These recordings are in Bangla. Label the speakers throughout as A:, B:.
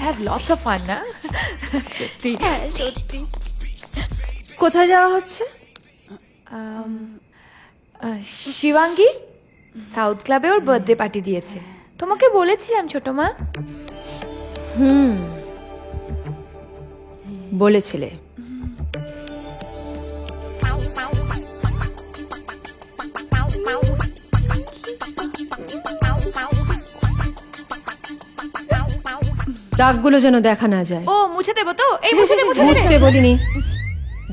A: we'll have lots of fun, না? সত্যি সত্যি।
B: কোথায় যাওয়া হচ্ছে?
A: শিবাঙ্গী সাউথ ক্লাবে ওর বার্থডে পার্টি দিয়েছে। তোমাকে বলেছিলাম ছোট মা।
B: বলেছিলে। দাগগুলো যেন দেখা না যায়।
A: ও মুছে দেবো তো? এই মুছে দে মুছে
B: মুছতে
A: দে।
B: বলিনি,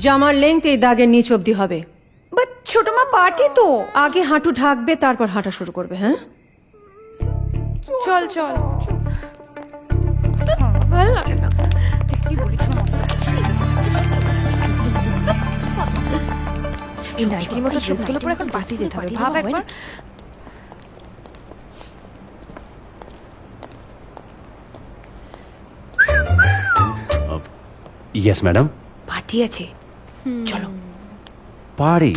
B: জামার লেংথ এই দাগের নিচ অব্দি হবে।
A: বাট ছোট মা পার্টি তো।
B: আগে হাঁটু ঢাকবে, তারপর হাঁটা শুরু করবে। হ্যাঁ,
A: চল চল। ভালো লাগে না। কি বলেছিলাম? এই নাইটির মতো ড্রেসগুলো পরে এখন পার্টি যেতে হবে। ভাব একবার।
C: Yes madam.
A: পার্টি আছে, চলো।
C: পারি।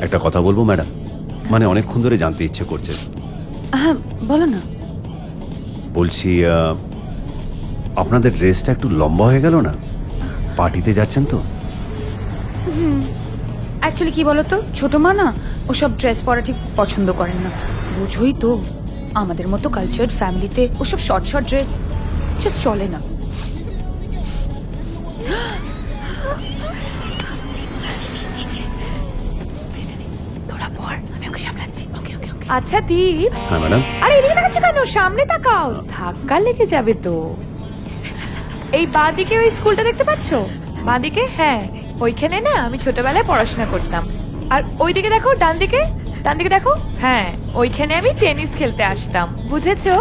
C: একটা কথা বলবো ম্যাডাম, মানে অনেকক্ষণ ধরে জানতে ইচ্ছে করছে।
B: হ্যাঁ বলো না।
C: বলছি আপনাদের ড্রেসটা একটু লম্বা হয়ে গেল না? পার্টিতে যাচ্ছেন তো?
D: অ্যাকচুয়ালি কি বলতো, ছোট মা না ওসব ড্রেস পরা ঠিক পছন্দ করেন না। বুঝোই তো, আমাদের মতো কালচার্ড ফ্যামিলিতে ওসব শর্ট শর্ট ড্রেস জাস্ট চলে না।
A: তোরা পর, আমি ওকে সামলাচ্ছি। ওকে ওকে ওকে। আচ্ছা দীপ।
C: হ্যাঁ ম্যাডাম।
A: আরে এদিকে তাকাচ্ছ কেন? সামনে তাকাও, ধাক্কা লেগে যাবে তো। এই বাঁদিকে ওই স্কুলটা দেখতে পাচ্ছো? বাঁদিকে, হ্যাঁ ওইখানে না আমি ছোটবেলায় পড়াশোনা করতাম। আর ওইদিকে দেখো, ডান দিকে, ডান দিকে দেখো, হ্যাঁ ওইখানে আমি টেনিস খেলতে আসতাম, বুঝেছো?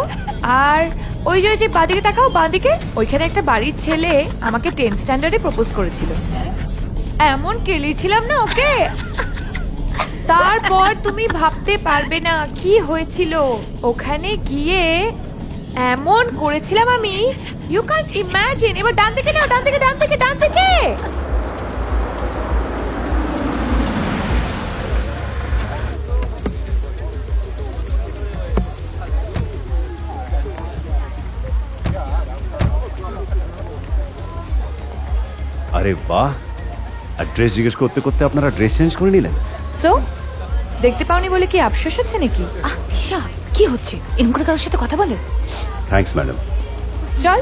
A: আর ওই যে বাঁদিকে তাকাও, বাঁদিকে ওইখানে একটা বাড়ির ছেলে আমাকে 10 স্ট্যান্ডার্ডে প্রপোজ করেছিল। এমন কেলিছিলাম না ওকে। তারপর তুমি ভাবতে পারবে না কি হয়েছিল। ওখানে গিয়ে এমন করেছিলাম আমি, ইউ ক্যান্ট ইমাজিন। এবার ডান দিকে নাও, ডান দিকে, ডান দিকে, ডান দিকে।
C: আরে বাহ, আর ড্রেস জিজ্ঞেস করতে করতে আপনারা ড্রেস চেঞ্জ করে নিলেন?
A: সো দেখতে পাওনি বলে কি আফসোস হচ্ছে নাকি?
D: দিশা কি হচ্ছে? এরকম করে কারোর সাথে কথা বলে?
C: Thanks madam.
A: চল।